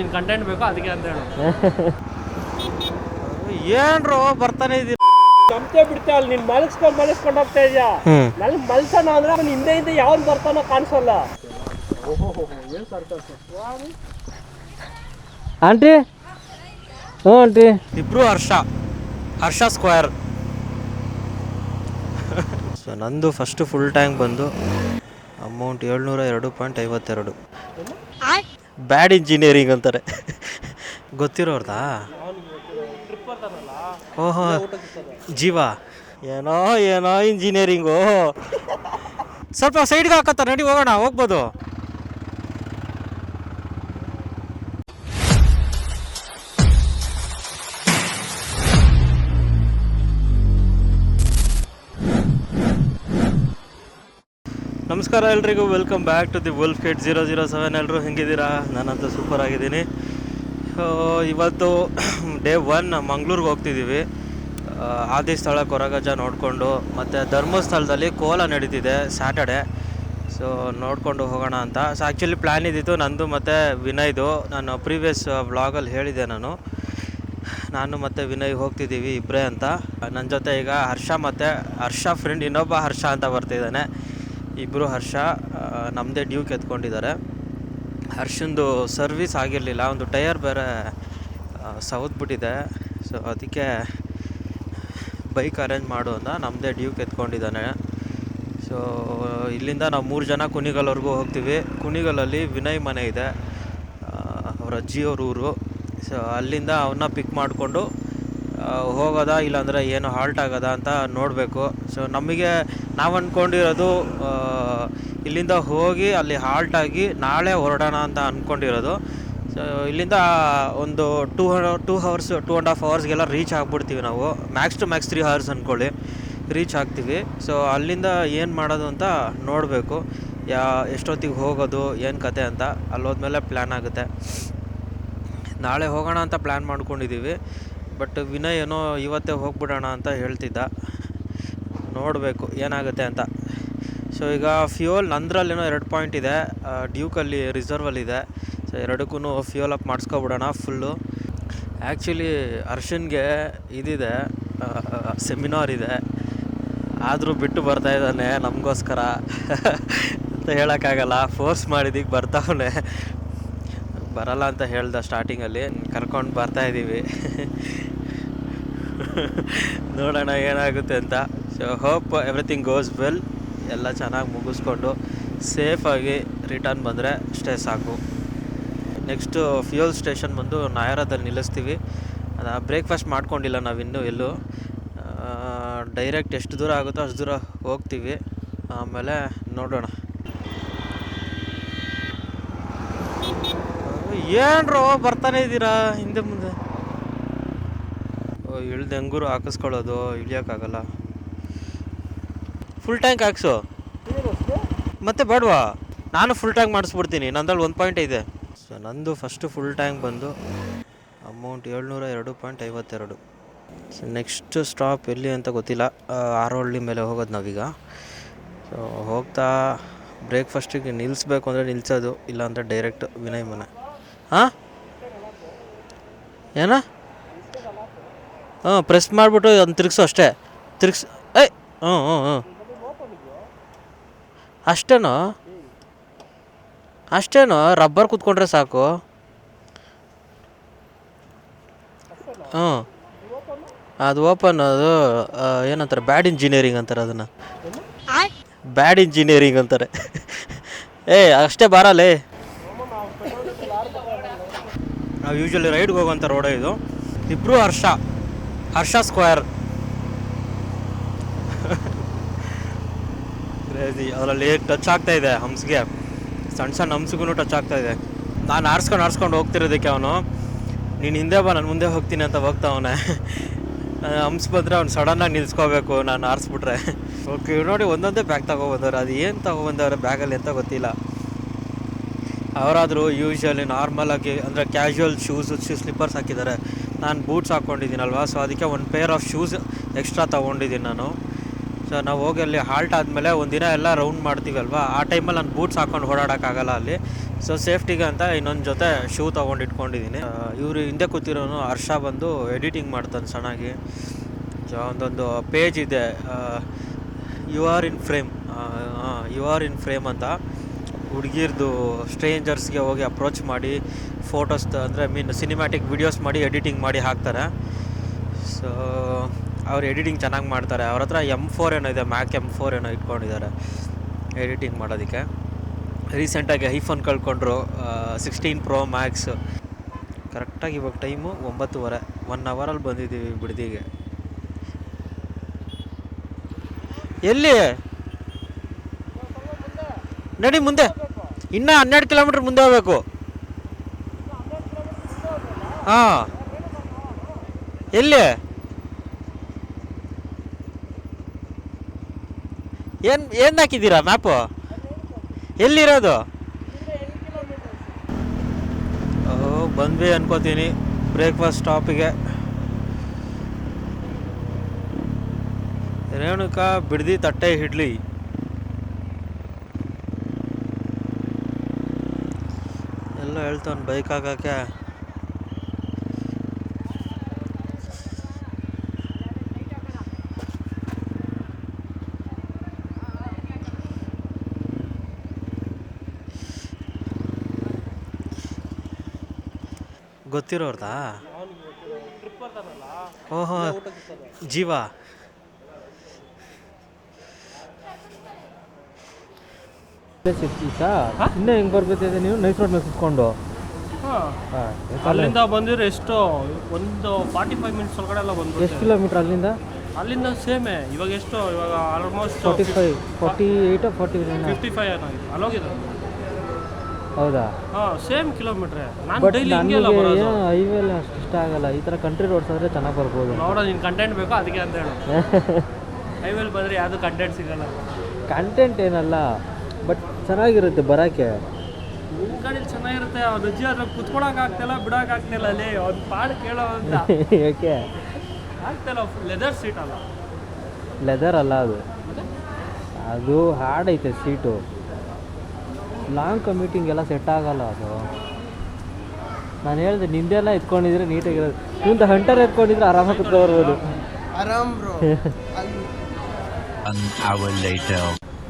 ನಿನ್ ಕಂಟೆಂಟ್ ಬೇಕು ಅದಕ್ಕೆ ಅಂತ ಹೇಳು. ಏನ್ರೋ ಬರ್ತಾನೆ ಇದೀರಿ. ನಮ್ತೆ ಬಿಡ್ತಾ ಅಲ್ಲಿ ನೀನ್ ಮಲಸ್ಕೊಂಡು ಹೋಗ್ತಾ ಇದೀಯಾ. ನನಗೆ ಮಲ್ಸನ ಅಂದ್ರೆ ಅವ್ನು ಹಿಂದೆ ಯಾವನ್ ಬರ್ತಾನೋ ಕಾಣಿಸಲ್ಲ. ಆಂಟಿ ಹ್ಞೂ ಆಂಟಿ ಇಬ್ರು ಹರ್ಷ ಸ್ಕ್ವೇರ್. ಸೊ ನಂದು ಫಸ್ಟ್ ಫುಲ್ ಟ್ಯಾಂಕ್ ಬಂದು ಅಮೌಂಟ್ 702.52. ಬ್ಯಾಡ್ ಇಂಜಿನಿಯರಿಂಗ್ ಅಂತಾರೆ. ಗೊತ್ತಿರೋರ್ದಾ? ಓಹೋ ಜೀವ ಏನೋ ಇಂಜಿನಿಯರಿಂಗು. ಸ್ವಲ್ಪ ಸೈಡ್ಗೆ ಹಾಕತ್ತ ನಡಿ ಹೋಗೋಣ, ಹೋಗ್ಬೋದು. ನಮಸ್ಕಾರ ಎಲ್ರಿಗೂ, welcome back to the wolf kid 007. ಎಲ್ಲರೂ ಹೆಂಗಿದ್ದೀರಾ? ನಾನಂತೂ ಸೂಪರ್ ಆಗಿದ್ದೀನಿ. ಇವತ್ತು ಡೇ 1 ಮಂಗ್ಳೂರಿಗೆ ಹೋಗ್ತಿದ್ದೀವಿ. ಆದಿಸ್ಥಳ ಕೊರಗಜ್ಜ ನೋಡಿಕೊಂಡು, ಮತ್ತು ಧರ್ಮಸ್ಥಳದಲ್ಲಿ ಕೋಲ ನಡೀತಿದೆ ಸ್ಯಾಟರ್ಡೆ. ಸೊ ನೋಡಿಕೊಂಡು ಹೋಗೋಣ ಅಂತ. ಸೊ ಆ್ಯಕ್ಚುಲಿ ಪ್ಲ್ಯಾನ್ ಇದ್ದಿತ್ತು ನಂದು ಮತ್ತು ವಿನಯ್ದು. ನಾನು ಪ್ರೀವಿಯಸ್ ವ್ಲಾಗಲ್ಲಿ ಹೇಳಿದ್ದೆ, ನಾನು ಮತ್ತು ವಿನಯ್ ಹೋಗ್ತಿದ್ದೀವಿ ಇಬ್ಬರೇ ಅಂತ. ನನ್ನ ಜೊತೆ ಈಗ ಹರ್ಷ ಫ್ರೆಂಡ್ ಇನ್ನೊಬ್ಬ ಹರ್ಷ ಅಂತ ಬರ್ತಿದ್ದಾನೆ. ಇಬ್ಬರು ಹರ್ಷ ನಮ್ಮದೇ ಡ್ಯೂಕ್ ಎತ್ಕೊಂಡಿದ್ದಾರೆ. ಹರ್ಷಂದು ಸರ್ವಿಸ್ ಆಗಿರಲಿಲ್ಲ, ಒಂದು ಟೈರ್ ಬೇರೆ ಸೌದ್ಬಿಟ್ಟಿದೆ. ಸೊ ಅದಕ್ಕೆ ಬೈಕ್ ಅರೇಂಜ್ ಮಾಡು ಅಂತ ನಮ್ಮದೇ ಡ್ಯೂಕ್ ಎತ್ಕೊಂಡಿದ್ದಾನೆ. ಸೊ ಇಲ್ಲಿಂದ ನಾವು 3 ಜನ ಕುಣಿಗಲ್ವರೆಗೂ ಹೋಗ್ತೀವಿ. ಕುಣಿಗಲಲ್ಲಿ ವಿನಯ್ ಮನೆ ಇದೆ, ಅವ್ರ ಅಜ್ಜಿಯವ್ರ ಊರು. ಸೊ ಅಲ್ಲಿಂದ ಅವನ್ನ ಪಿಕ್ ಮಾಡಿಕೊಂಡು ಹೋಗೋದಾ ಇಲ್ಲಾಂದರೆ ಏನು ಹಾಲ್ಟ್ ಆಗೋದಾ ಅಂತ ನೋಡಬೇಕು. ಸೊ ನಾವು ಅಂದ್ಕೊಂಡಿರೋದು ಇಲ್ಲಿಂದ ಹೋಗಿ ಅಲ್ಲಿ ಹಾಲ್ಟಾಗಿ ನಾಳೆ ಹೊರಡೋಣ ಅಂತ ಅಂದ್ಕೊಂಡಿರೋದು. ಸೊ ಇಲ್ಲಿಂದ ಒಂದು 2.5 ಅವರ್ಸ್ಗೆಲ್ಲ ರೀಚ್ ಆಗಿಬಿಡ್ತೀವಿ ನಾವು. ಮ್ಯಾಕ್ಸ್ ಟು ಮ್ಯಾಕ್ಸ್ 3 ಅವರ್ಸ್ ಅಂದ್ಕೊಳ್ಳಿ, ರೀಚ್ ಆಗ್ತೀವಿ. ಸೊ ಅಲ್ಲಿಂದ ಏನು ಮಾಡೋದು ಅಂತ ನೋಡಬೇಕು, ಎಷ್ಟೊತ್ತಿಗೆ ಹೋಗೋದು ಏನು ಕತೆ ಅಂತ. ಅಲ್ಲೋದ್ಮೇಲೆ ಪ್ಲ್ಯಾನ್ ಆಗುತ್ತೆ. ನಾಳೆ ಹೋಗೋಣ ಅಂತ ಪ್ಲ್ಯಾನ್ ಮಾಡ್ಕೊಂಡಿದ್ದೀವಿ, ಬಟ್ ವಿನಯ್ ಏನೋ ಇವತ್ತೇ ಹೋಗ್ಬಿಡೋಣ ಅಂತ ಹೇಳ್ತಿದ್ದ. ನೋಡಬೇಕು ಏನಾಗುತ್ತೆ ಅಂತ. ಸೊ ಈಗ ಫ್ಯೂಯಲ್ ನಂದ್ರಲ್ಲೇನೋ 2 ಪಾಯಿಂಟ್ ಇದೆ, ಡ್ಯೂಕಲ್ಲಿ ರಿಸರ್ವಲ್ಲಿದೆ. ಸೊ ಎರಡಕ್ಕೂ ಫ್ಯೂಯಲ್ ಅಪ್ ಮಾಡಿಸ್ಕೊಬಿಡೋಣ ಫುಲ್ಲು. ಆ್ಯಕ್ಚುಲಿ ಅರ್ಶನ್ಗೆ ಇದಿದೆ, ಸೆಮಿನಾರ್ ಇದೆ, ಆದರೂ ಬಿಟ್ಟು ಬರ್ತಾಯಿದ್ದಾನೆ ನಮಗೋಸ್ಕರ ಅಂತ ಹೇಳೋಕ್ಕಾಗಲ್ಲ. ಫೋರ್ಸ್ ಮಾಡಿದ್ದಕ್ಕೆ ಬರ್ತಾವನೆ. ಬರಲ್ಲ ಅಂತ ಹೇಳ್ದ ಸ್ಟಾರ್ಟಿಂಗಲ್ಲಿ, ಕರ್ಕೊಂಡು ಬರ್ತಾಯಿದ್ದೀವಿ. ನೋಡೋಣ ಏನಾಗುತ್ತೆ ಅಂತ. So hope everything goes well. ಎಲ್ಲ ಚೆನ್ನಾಗಿ ಮುಗಿಸ್ಕೊಂಡು ಸೇಫಾಗಿ ರಿಟರ್ನ್ ಬಂದರೆ ಅಷ್ಟೇ ಸಾಕು. ನೆಕ್ಸ್ಟು ಫ್ಯೂಯಲ್ ಸ್ಟೇಷನ್ ಬಂದು ನಾಯರದಲ್ಲಿ ನಿಲ್ಲಿಸ್ತೀವಿ. ಬ್ರೇಕ್ಫಾಸ್ಟ್ ಮಾಡ್ಕೊಂಡಿಲ್ಲ ನಾವಿನ್ನೂ ಎಲ್ಲೂ. ಡೈರೆಕ್ಟ್ ಎಷ್ಟು ದೂರ ಆಗುತ್ತೋ ಅಷ್ಟು ದೂರ ಹೋಗ್ತೀವಿ, ಆಮೇಲೆ ನೋಡೋಣ. ಏನ್ರೋ ಬರ್ತಾನೆ ಇದ್ದೀರಾ ಹಿಂದೆ ಮುಂದೆ. ಇಳ್ದು ಹೆಂಗೂರು ಹಾಕಿಸ್ಕೊಳ್ಳೋದು, ಇಳಿಯೋಕ್ಕಾಗಲ್ಲ. ಫುಲ್ ಟ್ಯಾಂಕ್ ಹಾಕ್ಸು ಮತ್ತೆ ಬೇಡವಾ? ನಾನು ಫುಲ್ ಟ್ಯಾಂಕ್ ಮಾಡಿಸ್ಬಿಡ್ತೀನಿ, ನಂದಲ್ಲಿ 1 ಪಾಯಿಂಟ್ ಇದೆ. ಸೊ ನಂದು ಫಸ್ಟು ಫುಲ್ ಟ್ಯಾಂಕ್ ಬಂದು ಅಮೌಂಟ್ 702.52. ಸೊ ನೆಕ್ಸ್ಟ್ ಸ್ಟಾಪ್ ಎಲ್ಲಿ ಅಂತ ಗೊತ್ತಿಲ್ಲ, ಆರೋಹಳ್ಳಿ ಮೇಲೆ ಹೋಗೋದು ನಾವೀಗ. ಸೊ ಹೋಗ್ತಾ ಬ್ರೇಕ್ಫಾಸ್ಟಿಗೆ ನಿಲ್ಲಿಸ್ಬೇಕು ಅಂದರೆ ನಿಲ್ಲಿಸೋದು, ಇಲ್ಲಾಂದರೆ ಡೈರೆಕ್ಟ್ ವಿನಯ್ ಮನೆ. ಹಾಂ ಏನ? ಪ್ರೆಸ್ ಮಾಡಿಬಿಟ್ಟು ಒಂದು ತಿರುಗಿಸು ಅಷ್ಟೇ. ಹ್ಞೂ ಅಷ್ಟೇನೋ ರಬ್ಬರ್ ಕೂತ್ಕೊಂಡ್ರೆ ಸಾಕು. ಅದು ಓಪನ್, ಅದು ಏನಂತಾರೆ, ಬ್ಯಾಡ್ ಇಂಜಿನಿಯರಿಂಗ್ ಅಂತಾರೆ ಅದನ್ನು. ಬ್ಯಾಡ್ ಇಂಜಿನಿಯರಿಂಗ್ ಅಂತಾರೆ. ಅಷ್ಟೇ ಬರಲ್ಲೇ. ನಾವು ಯೂಶ್ವಲಿ ರೈಡ್ಗೆ ಹೋಗೋಂಥ ರೋಡೇ ಇದು. ಇಬ್ಬರು ಹರ್ಷ ಸ್ಕ್ವೇರ್. ಅದರಲ್ಲಿ ಟಚ್ ಆಗ್ತಾ ಇದೆ ಹಂಸ್ಗೆ, ಸಣ್ಣ ಹಂಸ್ಗೂ ಟಚ್ ಆಗ್ತಾ ಇದೆ. ನಾನು ಆರಿಸ್ಕೊಂಡು ಹೋಗ್ತಿರೋದಕ್ಕೆ ಅವನು ನೀನು ಹಿಂದೆ ಬಾ ನಾನು ಮುಂದೆ ಹೋಗ್ತೀನಿ ಅಂತ ಹೋಗ್ತಾವನೆ. ಹಂಸ್ ಬಂದರೆ ಅವ್ನು ಸಡನ್ನಾಗಿ ನಿಲ್ಸ್ಕೋಬೇಕು ನಾನು ಆರಿಸ್ಬಿಟ್ರೆ. ಓಕೆ ನೋಡಿ, ಒಂದೊಂದೇ ಬ್ಯಾಗ್ ತೊಗೊಬಂದವ್ರೆ. ಅದು ಏನು ತೊಗೊಬಂದವ್ರೆ ಬ್ಯಾಗಲ್ಲಿ ಅಂತ ಗೊತ್ತಿಲ್ಲ. ಅವರಾದರೂ ಯೂಶ್ವಲಿ ನಾರ್ಮಲಾಗಿ ಅಂದರೆ ಕ್ಯಾಶುವಲ್ ಶೂಸು ಸ್ಲಿಪ್ಪರ್ಸ್ ಹಾಕಿದ್ದಾರೆ. ನಾನು ಬೂಟ್ಸ್ ಹಾಕ್ಕೊಂಡಿದ್ದೀನಲ್ವ, ಸೊ ಅದಕ್ಕೆ 1 ಪೇರ್ ಆಫ್ ಶೂಸ್ ಎಕ್ಸ್ಟ್ರಾ ತೊಗೊಂಡಿದ್ದೀನಿ ನಾನು. ಸೊ ನಾವು ಹೋಗಿ ಅಲ್ಲಿ ಹಾಲ್ಟ್ ಆದಮೇಲೆ ಒಂದಿನ ಎಲ್ಲ ರೌಂಡ್ ಮಾಡ್ತೀವಲ್ವ, ಆ ಟೈಮಲ್ಲಿ ನಾನು ಬೂಟ್ಸ್ ಹಾಕ್ಕೊಂಡು ಓಡಾಡೋಕ್ಕಾಗಲ್ಲ ಅಲ್ಲಿ. ಸೊ ಸೇಫ್ಟಿಗೆ ಅಂತ ಇನ್ನೊಂದು ಜೊತೆ ಶೂ ತೊಗೊಂಡು ಇಟ್ಕೊಂಡಿದ್ದೀನಿ. ಇವರು ಹಿಂದೆ ಕೂತಿರೋನು ಹರ್ಷ ಬಂದು ಎಡಿಟಿಂಗ್ ಮಾಡ್ತಾನೆ ಚೆನ್ನಾಗಿ. ಸೊ ಒಂದೊಂದು ಪೇಜ್ ಇದೆ, ಯು ಆರ್ ಇನ್ ಫ್ರೇಮ್ ಅಂತ. ಹುಡುಗಿರ್ದು ಸ್ಟ್ರೇಂಜರ್ಸ್ಗೆ ಹೋಗಿ ಅಪ್ರೋಚ್ ಮಾಡಿ ಫೋಟೋಸ್ ಅಂದರೆ ಸಿನಿಮ್ಯಾಟಿಕ್ ವಿಡಿಯೋಸ್ ಮಾಡಿ ಎಡಿಟಿಂಗ್ ಮಾಡಿ ಹಾಕ್ತಾರೆ. ಸೊ ಅವ್ರು ಎಡಿಟಿಂಗ್ ಚೆನ್ನಾಗಿ ಮಾಡ್ತಾರೆ. ಅವ್ರ ಹತ್ರ M4 ಏನೋ ಇದೆ, ಮ್ಯಾಕ್ M4 ಏನೋ ಇಟ್ಕೊಂಡಿದ್ದಾರೆ ಎಡಿಟಿಂಗ್ ಮಾಡೋದಕ್ಕೆ. ರೀಸೆಂಟಾಗಿ ಐಫೋನ್ ಕಳ್ಕೊಂಡ್ರು, 16 Pro Max. ಕರೆಕ್ಟಾಗಿ ಇವಾಗ ಟೈಮು 9:30, 1 ಅವರಲ್ಲಿ ಬಂದಿದ್ದೀವಿ ಬಿಡದಿಗೆ. ಎಲ್ಲಿ ನಡಿ ಮುಂದೆ, ಇನ್ನೂ 12 ಕಿಲೋಮೀಟ್ರ್ ಮುಂದೆ ಹೋಗ್ಬೇಕು. ಹಾಂ, ಎಲ್ಲಿ ಏನು ಹಾಕಿದ್ದೀರಾ ಮ್ಯಾಪು? ಎಲ್ಲಿರೋದು? ಬಂದ್ವಿ ಅನ್ಕೋತೀನಿ ಬ್ರೇಕ್ಫಾಸ್ಟ್ ಸ್ಟಾಪಿಗೆ. ರೇಣುಕಾ ಬಿಡ್ದಿ ತಟ್ಟೆ ಇಡ್ಲಿ. ಎಲ್ಲ ಹೇಳ್ತಾನೆ ಬೈಕ್ ಹಾಕಕ್ಕೆ. ಗೊತ್ತಿರೋರ್ದಾ? ಓಹೋ, ಜೀವ. ಇನ್ನೇ ಹೆಂಗೆ ಬರ್ಬೇಕಿದೆ ನೀವು ನೈಸ್ ರೋಡ್ ಮೇಲೆ ಕುತ್ಕೊಂಡು? ಅಲ್ಲಿಂದ ಬಂದಿರೋ ಎಷ್ಟು ಒಂದು 45 ಮಿನಿಟ್ಸ್ ಒಳಗಡೆ ಎಲ್ಲ ಬಂದು. ಎಷ್ಟು ಕಿಲೋಮೀಟ್ರ್ ಅಲ್ಲಿಂದ? ಅಲ್ಲಿಂದ ಸೇಮೇ. ಇವಾಗ ಎಷ್ಟು, ಇವಾಗ ಆಲ್ಮೋಸ್ಟ್ 45, 48, 55 ಏನಾಗಿದೆ ಅಲ್ಲೋಗಿದೆ. ಹೌದಾ? ಹಾಂ, ಸೇಮ್ ಕಿಲೋಮೀಟ್ರೆ. ನಾನು ಬಟ್ ಡೈಲಿ ಹಿಂಗೆ ಎಲ್ಲ ಬರೋದು. ನನಗೆ ಹೈವೇ ಎಲ್ಲ ಅಷ್ಟು ಇಷ್ಟ ಆಗಲ್ಲ. ಈ ಥರ ಕಂಟ್ರಿ ರೋಡ್ಸ್ ಆದರೆ ಚೆನ್ನಾಗಿ ಬರ್ಬೋದು. ನೋಡೋ ನಿನ್ನ ಕಂಟೆಂಟ್ ಬೇಕೋ ಅದಕ್ಕೆ ಅಂತ ಹೇಳು. ಹೈವೇಲಿ ಬಂದರೆ ಯಾವುದು ಕಂಟೆಂಟ್ ಸಿಗಲ್ಲ. ಕಂಟೆಂಟ್ ಏನಲ್ಲ, ಬಟ್ ಚೆನ್ನಾಗಿರುತ್ತೆ ಬರೋಕ್ಕೆ. ನಿಮ್ಮ ಗಾಡೀಲಿ ಚೆನ್ನಾಗಿರುತ್ತೆ. ಅವ್ನು ರುಚಿ ಅದ್ರ ಕುತ್ಕೊಳಕ್ಕೆ ಆಗ್ತಿಲ್ಲ, ಬಿಡೋಕೆ ಆಗ್ತಿಲ್ಲ. ಅಲ್ಲಿ ಅವ್ನು ಪಾಡು ಕೇಳೋ ಅಂತ ಯಾಕೆ ಆಗ್ತಿಲ್ಲ. ಲೆದರ್ ಸೀಟ್ ಅಲ್ಲ, ಲೆದರ್ ಅಲ್ಲ ಅದು, ಅದು ಹಾರ್ಡ್ ಐತೆ ಸೀಟು. ಲಾಂಗ್ ಕಮ್ಯೂಟಿಂಗ್ ಎಲ್ಲ ಸೆಟ್ ಆಗಲ್ಲ ಅದು. ನಾನು ಹೇಳಿದೆ ನಿಂದೆಲ್ಲ ಎತ್ಕೊಂಡಿದ್ರೆ ನೀಟಾಗಿರೋದು. ನಿಂದು ಹಂಟರ್ ಎತ್ಕೊಂಡಿದ್ರೆ ಆರಾಮಾಗಿ ಕುತ್ಕೊಬರ್ಬೋದು.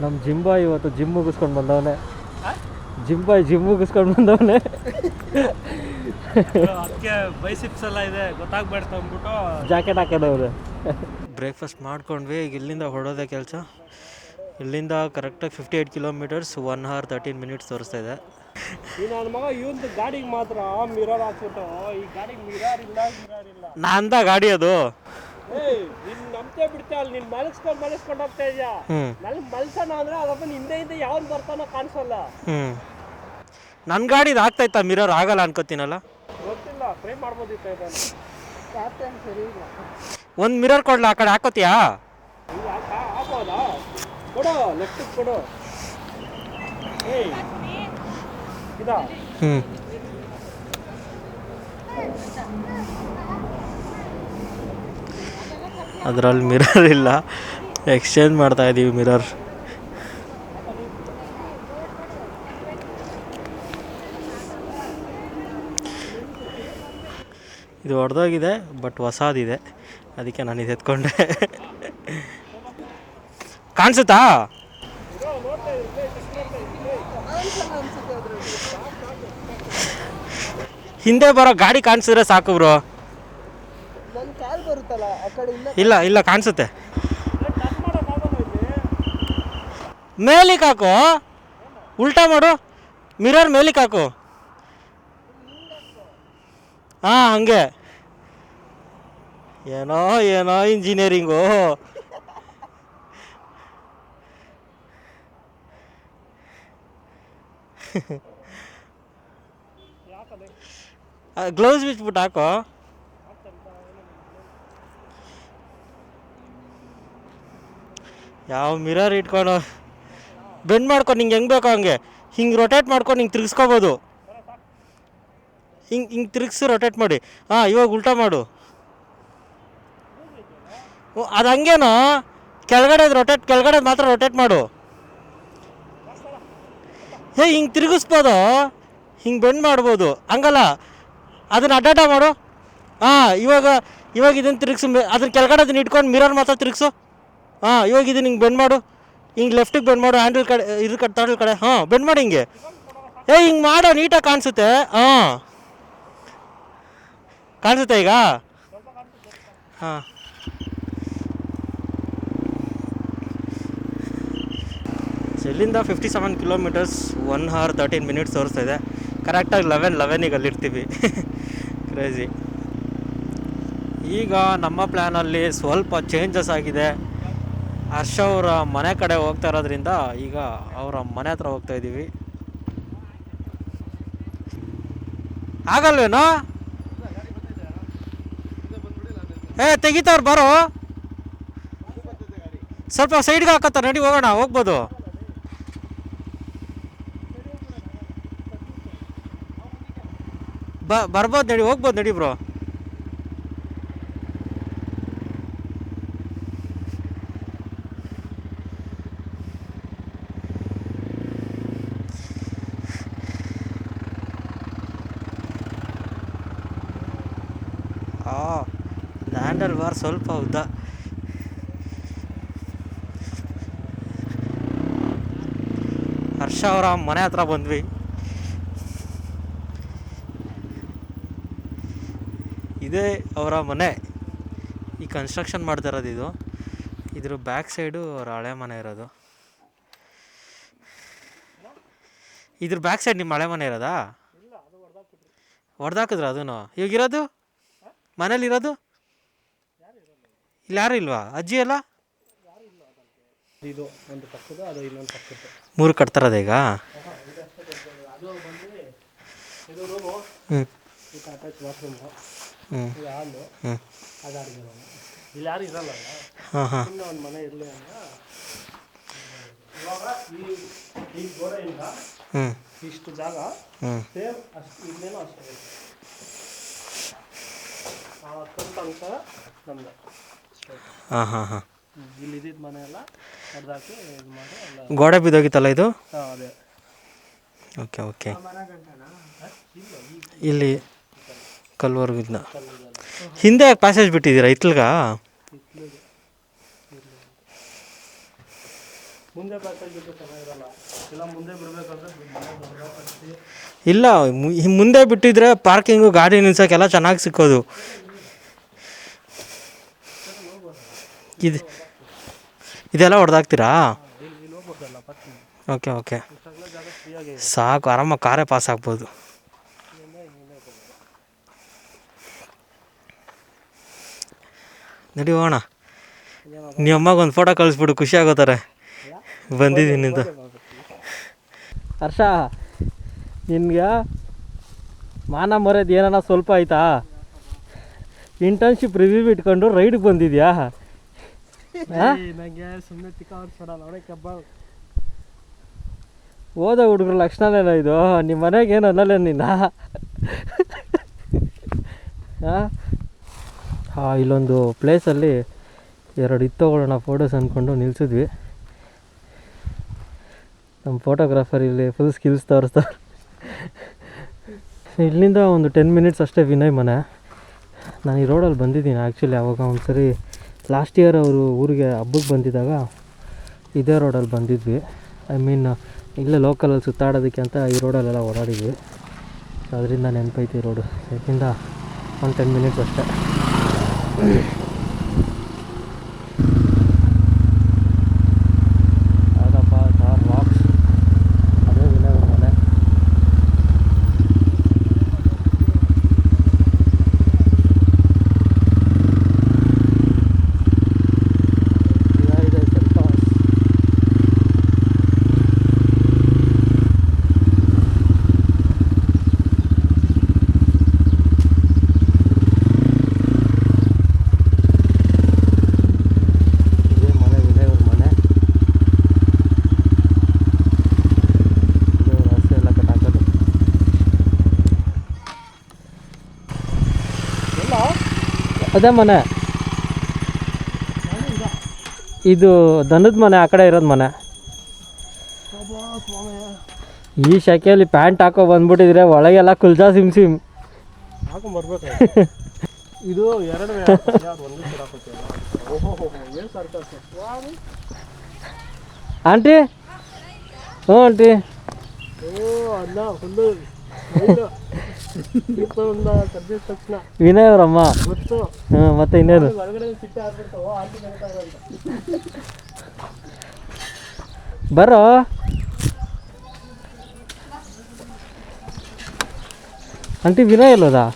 ನಮ್ಮ ಜಿಂಬಾಯ್ ಇವತ್ತು ಜಿಮ್ ಮುಗಿಸ್ಕೊಂಡು ಬಂದವನೇ. ಜಿಮ್ ಮುಗಿಸ್ಕೊಂಡು ಬಂದವನೇ. ಅದಕ್ಕೆ ಬೈಸಿಪ್ಸ್ ಎಲ್ಲ ಇದೆ ಗೊತ್ತಾಗ್ಬೇಡ್ತು ಅಂದ್ಬಿಟ್ಟು ಜಾಕೆಟ್ ಹಾಕೋದವ್ರು. ಬ್ರೇಕ್ಫಾಸ್ಟ್ ಮಾಡ್ಕೊಂಡ್ವಿ. ಈಗ ಇಲ್ಲಿಂದ ಹೊರಡೋದೇ ಕೆಲಸ. ಇಲ್ಲಿಂದ ಕರೆಕ್ಟಾಗಿ 58 ಕಿಲೋಮೀಟರ್ಸ್, 1 hour 13 minutes ತೋರಿಸ್ತಾ ಇದೆ. ಈ ನನ್ನ ಮಗ ಇವಂದು ಗಾಡಿಗೆ ಮಾತ್ರ ಮಿರರ್ ಹಾಕ್ಬಿಟ್ಟು, ಈ ಗಾಡಿಗೆ ಮಿರರ್ ಇಲ್ಲ. ನಂದ ಗಾಡಿ ಅದು. ನಿನ್ ನಂಬ್ತೆ ಬಿಡ್ತೆ, ಅಲ್ಲಿ ನೀನ್ ಮಲಸ್ಕೊಂಡು ಹೋಗ್ತಾ ಇದೆಯಾ. ನನಗೆ ಮಲ್ಸೋಣ ಅಂದ್ರೆ ಅದಪ್ಪ ಹಿಂದೆ ಯಾವನ್ ಬರ್ತಾನೋ ಕಾಣಿಸಲ್ಲ. ನನ್ನ ಗಾಡಿದು ಆಗ್ತಾಯ್ತಾ ಮಿರರ್? ಆಗಲ್ಲ ಅನ್ಕೋತೀನಲ್ಲ. ಗೊತ್ತಿಲ್ಲ, ಟ್ರೈ ಮಾಡ್ಬೋದಿತ್ತು ಇದನ್ನು. ಒಂದು ಮಿರರ್ ಕೊಡ್ಲ, ಆ ಕಡೆ ಹಾಕೋತೀಯಾ? ಹಾಕೋದಾ? ಕೊಡು, ಲೆಫ್ಟ್ ಕೊಡು. ಇದಾ? ಅದರಲ್ಲಿ ಮಿರರ್ ಇಲ್ಲ, ಎಕ್ಸ್ಚೇಂಜ್ ಮಾಡ್ತಾ ಇದ್ದೀವಿ ಮಿರರ್. ಇದು ಹೊಡೆದೋಗಿದೆ, ಬಟ್ ಹೊಸದಿದೆ, ಅದಕ್ಕೆ ನಾನು ಇದು ಎತ್ಕೊಂಡೆ. ಕಾಣಿಸುತ್ತಾ? ಹಿಂದೆ ಬರೋ ಗಾಡಿ ಕಾಣಿಸಿದ್ರೆ ಸಾಕು ಬ್ರೋ. ಇಲ್ಲ ಇಲ್ಲ ಕಾಣಿಸುತ್ತೆ. ಮೇಲಿಗೆ ಹಾಕು, ಉಲ್ಟಾ ಮಾಡು, ಮಿರರ್ ಮೇಲಿಗೆ ಹಾಕು. ಹಾಂ, ಹಂಗೆ. ಏನೋ ಏನೋ ಇಂಜಿನಿಯರಿಂಗು. ಗ್ಲೌಸ್ ಬಿಚ್ಬಿಟ್ಟು ಹಾಕೋ. ಯಾವ ಮಿರರ್ ಇಟ್ಕೊಂಡು ಬೆಂಡ್ ಮಾಡ್ಕೊಂಡು ಹಿಂಗೆ ಹೆಂಗೆ ಬೇಕೋ ಹಂಗೆ ಹಿಂಗೆ ರೊಟೇಟ್ ಮಾಡ್ಕೊಂಡು ಹಿಂಗೆ ತಿರ್ಗಿಸ್ಕೋಬೋದು. ಹಿಂಗೆ ತಿರುಗಿಸಿ ರೊಟೇಟ್ ಮಾಡಿ. ಹಾಂ, ಇವಾಗ ಉಲ್ಟಾ ಮಾಡು. ಅದು ಹಂಗೇನೋ ಕೆಳಗಡೆ ಮಾತ್ರ ರೊಟೇಟ್ ಮಾಡು. ಹಿಂಗೆ ತಿರುಗಿಸ್ಬೋದು. ಹಿಂಗೆ ಬೆಂಡ್ ಮಾಡ್ಬೋದು, ಹಂಗಲ್ಲ ಅದನ್ನು ಅಡ್ಡಾಟ ಮಾಡು. ಹಾಂ, ಇವಾಗ ಇದನ್ನು ತಿರುಗಿಸು, ಅದನ್ನ ಕೆಳಗಡೆ ಅದನ್ನ ಇಟ್ಕೊಂಡು ಮಿರರ್ ಮಾತ್ರ ತಿರುಗಿಸು. ಹಾಂ, ಇವಾಗ ಇದನ್ನು ಹಿಂಗೆ ಬೆಂಡ್ ಮಾಡು, ಹಿಂಗೆ ಲೆಫ್ಟಿಗೆ ಬೆಂಡ್ ಮಾಡು, ಹ್ಯಾಂಡಲ್ ಕಡೆ ಇದ್ರ ಕಡೆ ತಾಡಲ್ ಕಡೆ. ಹಾಂ, ಬೆಂಡ್ ಮಾಡಿ ಹಿಂಗೆ. ಹಿಂಗೆ ಮಾಡೋ, ನೀಟಾಗಿ ಕಾಣಿಸುತ್ತೆ. ಹಾಂ, ಕಾಣಿಸುತ್ತೆ ಈಗ. ಹಾಂ, ಇಲ್ಲಿಂದ 57 ಕಿಲೋಮೀಟರ್ಸ್, 1 hour 13 minutes ತೋರಿಸ್ತಾ ಇದೆ. ಕರೆಕ್ಟಾಗಿ 11ಗೆ ಅಲ್ಲಿರ್ತೀವಿ. ಕ್ರೇಜಿ. ಈಗ ನಮ್ಮ ಪ್ಲ್ಯಾನಲ್ಲಿ ಸ್ವಲ್ಪ ಚೇಂಜಸ್ ಆಗಿದೆ. ಹರ್ಷ ಅವರ ಮನೆ ಕಡೆ ಹೋಗ್ತಾ ಇರೋದ್ರಿಂದ ಈಗ ಅವರ ಮನೆ ಹತ್ರ ಹೋಗ್ತಾ ಇದ್ದೀವಿ. ಆಗಲ್ವೇನೋ? ತೆಗಿತಾವ್ರು ಬರೋ, ಸ್ವಲ್ಪ ಸೈಡ್ಗೆ ಹಾಕತ್ತ, ನಡಿ ಹೋಗೋಣ, ಹೋಗ್ಬೋದು. ಬರ್ಬೋದು, ನಡಿ ಹೋಗ್ಬೋದು, ನಡಿ ಬ್ರೋ. ಹ್ಯಾಂಡಲ್ ಬಾರ್ ಸ್ವಲ್ಪ ಉದ್ದ. ಹರ್ಷ ಅವರ ಮನೆ ಹತ್ರ ಬಂದ್ವಿ. ಇದೇ ಅವರ ಮನೆ. ಈ ಕನ್ಸ್ಟ್ರಕ್ಷನ್ ಮಾಡ್ತಾ ಇರೋದು ಇದು. ಇದ್ರ ಬ್ಯಾಕ್ ಸೈಡು ಅವ್ರ ಹಳೆ ಮನೆ ಇರೋದು. ಇದ್ರ ಬ್ಯಾಕ್ ಸೈಡ್ ನಿಮ್ಮ ಹಳೆ ಮನೆ ಇರೋದಾ? ಹೊಡೆದಾಕಿದ್ರ ಅದನ್ನು? ಇವಾಗಿರೋದು ಮನೇಲಿರೋದು ಇಲ್ಲಿ ಯಾರು ಇಲ್ವಾ? ಅಜ್ಜಿ ಅಲ್ಲ? ಇದು ಒಂದು ಪಕ್ಕದ, ಅದು ಇನ್ನೊಂದು ಪಕ್ಕದ. 3 ಕಟ್ತಾರದ ಈಗ? ಇದು ರೂಮು, ಹ್ಞೂ, ಇದು ಅಟ್ಯಾಚ್ ಬಾತ್ರೂಮು, ಹ್ಞೂ, ಇದು ಹಾಲು, ಹ್ಞೂ. ಅದಾಡಿಗೆ ಇಲ್ಲಿ ಯಾರು ಇರಲ್ಲ. ಹಾಂ ಹಾಂ. ಸುಮ್ಮನೆ ಒಂದು ಮನೆ ಇರಲಿ ಅಂತ ಇವಾಗ ಈ ಗೋಡೆಯಿಂದ ಇಷ್ಟು ಜಾಗ ಸೇಮ್ ಅಷ್ಟು ಇಲ್ಲೇನೋ ಅಷ್ಟೇ ಅಂಶ ನಮ್ದು. ಹಾಂ ಹಾಂ ಹಾಂ. ಇಲ್ಲಿ ಇದ್ದಿದ್ದ ಮನೆ ಎಲ್ಲ ಹೊಡೆದಾಕಿ ಇದು ಮಾಡಿ ಎಲ್ಲ ಗೋಡೆ ಬಿದ್ದೋಗಿತ್ತಲ್ಲ ಇದು? ಹಾಂ, ಅದೇ. Okay okay. ಇಲ್ಲಿ ಕಲ್ವರ್ಗಿದ್ನ ಹಿಂದೆ ಯಾಕೆ ಪ್ಯಾಸೇಜ್ ಬಿಟ್ಟಿದ್ದೀರಾ ಇತ್ಲ್ಗ? ಮುಂದೆ ಪ್ಯಾಸೇಜ್ ಬಿಟ್ಟು ಚೆನ್ನಾಗಿರಲ್ಲ, ಇಲ್ಲ ಮುಂದೆ ಬಿಡಬೇಕಂದ್ರೆ ಇಲ್ಲ, ಮುಂದೆ ಬಿಟ್ಟಿದ್ರೆ ಪಾರ್ಕಿಂಗು ಗಾಡಿ ನಿಲ್ಸೋಕ್ಕೆಲ್ಲ ಚೆನ್ನಾಗಿ ಸಿಕ್ಕೋದು. ಇದೆಲ್ಲ ಹೊಡೆದಾಕ್ತೀರಾ? ಓಕೆ ಓಕೆ, ಸಾಕು, ಆರಾಮಾಗಿ ಕಾರೇ ಪಾಸ್ ಆಗ್ಬೋದು. ನಡಿ ಹೋಗೋಣ. ನಿಮ್ಮ ಅಮ್ಮಗೆ ಒಂದು ಫೋಟೋ ಕಳಿಸ್ಬಿಡು, ಖುಷಿ ಆಗೋತಾರೆ ಬಂದಿದ್ದೀನಿ ಅಂತ. ಹರ್ಷ, ನಿನ್ಗೆ ಮಾನ ಮರ್ಯಾದೆ ಏನಾನ ಸ್ವಲ್ಪ ಆಯ್ತಾ? ಇಂಟರ್ನ್ಶಿಪ್ ರಿವ್ಯೂ ಇಟ್ಕೊಂಡು ರೈಡ್ಗೆ ಬಂದಿದ್ಯಾ? ನನಗೆ ಸುಮ್ಮನೆ ತಿಕ್ಕಾಡ್ಸೋಡಲ್ಲ ಅವನೇ ಕಬ್ಬ. ಓದೋ ಹುಡುಗರು ಲಕ್ಷಣನೇನೋ ಇದು? ನಿಮ್ಮ ಮನೆಗೆ ಏನು ಅನ್ನಲ್ಲ ನಿನ್ನ? ಹಾಂ, ಇಲ್ಲೊಂದು ಪ್ಲೇಸಲ್ಲಿ 2 ಇದು ತೊಗೊಳ್ಳೋಣ ಫೋಟೋಸ್ ಅಂದ್ಕೊಂಡು ನಿಲ್ಸಿದ್ವಿ. ನಮ್ಮ ಫೋಟೋಗ್ರಾಫರ್ ಇಲ್ಲಿ ಫುಲ್ ಸ್ಕಿಲ್ಸ್ ತೋರಿಸ್ತಾರೆ. ಇಲ್ಲಿಂದ ಒಂದು 10 minutes ಅಷ್ಟೇ ವಿನಯ್ ಮನೆ. ನಾನು ಈ ರೋಡಲ್ಲಿ ಬಂದಿದ್ದೀನಿ ಆ್ಯಕ್ಚುಲಿ. ಅವಾಗ ಒಂದು ಸರಿ ಲಾಸ್ಟ್ ಇಯರ್ ಅವರು ಊರಿಗೆ ಹಬ್ಬಕ್ಕೆ ಬಂದಿದ್ದಾಗ ಇದೇ ರೋಡಲ್ಲಿ ಬಂದಿದ್ವಿ. ಐ ಮೀನ್ ಇಲ್ಲೇ ಲೋಕಲಲ್ಲಿ ಸುತ್ತಾಡೋದಕ್ಕೆ ಅಂತ ಈ ರೋಡಲ್ಲೆಲ್ಲ ಓಡಾಡಿದ್ವಿ. ಅದರಿಂದ ನೆನಪೈತಿ ಈ ರೋಡು. ಇದರಿಂದ ಒಂದು 10 minutes ಅಷ್ಟೇ. ಹೌದಪ್ಪ, ಸಾರ್ ವಾಕ್ಸ್. ಅದೇ ವಿನಯ್ ಮನೆ. ಅದೇ ಮನೆ, ಇದು ದನದ ಮನೆ, ಆ ಕಡೆ ಇರೋದು ಮನೆ. ಈ ಶೆಕೆಯಲ್ಲಿ ಪ್ಯಾಂಟ್ ಹಾಕೋ ಬಂದ್ಬಿಟ್ಟಿದ್ರೆ ಒಳಗೆಲ್ಲ ಕುಲ್ಜಾ ಸಿಮ್ ಸಿಮ್ ಹಾಕೊಂಬರ್ಬೇಕು. ಇದು ಎರಡು ಒಂದು ಓಹೋ ಏನು ಸರ್ಕಸ್ ಆಂಟಿ. ಹ್ಞೂ ಆಂಟಿ. ಓ ಅಲ್ಲ ಫುಲ್ಲು ಕದ್ದಿದ ತಕ್ಷಣ ವಿನಯ್ ಅವರಮ್ಮ. ಗೊತ್ತು. ಹ್ಞೂ ಮತ್ತೆ ಇನ್ನೇನು. ಹೊರಗಡೆ ಸಿಟ್ಟೆ ಆಗ್ಬಿಡ್ತಾವ ಆಂಟಿ ಅಂತ. ಬರೋ. ಆಂಟಿ ವಿನಯ್ ಎಲ್ಲೋದಾ?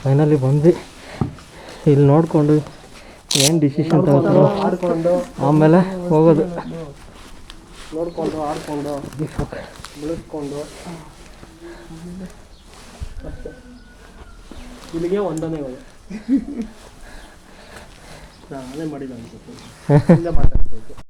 ಫೈನಲಿ ಬಂದ್ವಿ. ಇಲ್ಲಿ ನೋಡಿಕೊಂಡು ಏನು ಡಿಸಿಷನ್ ತಗೋತಾರೋ ಆಡ್ಕೊಂಡು ಆಮೇಲೆ ಹೋಗೋದು. ನೋಡ್ಕೊಂಡು ಆಡ್ಕೊಂಡು ಬೆಳೆಸ್ಕೊಂಡು ಅಷ್ಟೇ. ಇಲ್ಲಿಗೆ ಒಂದನೇ ಹೋಗಿ ನಾನೇ ಮಾಡಿಲ್ಲ ಅನ್ಸುತ್ತೆ. ಮಾತಾಡ್ತಾ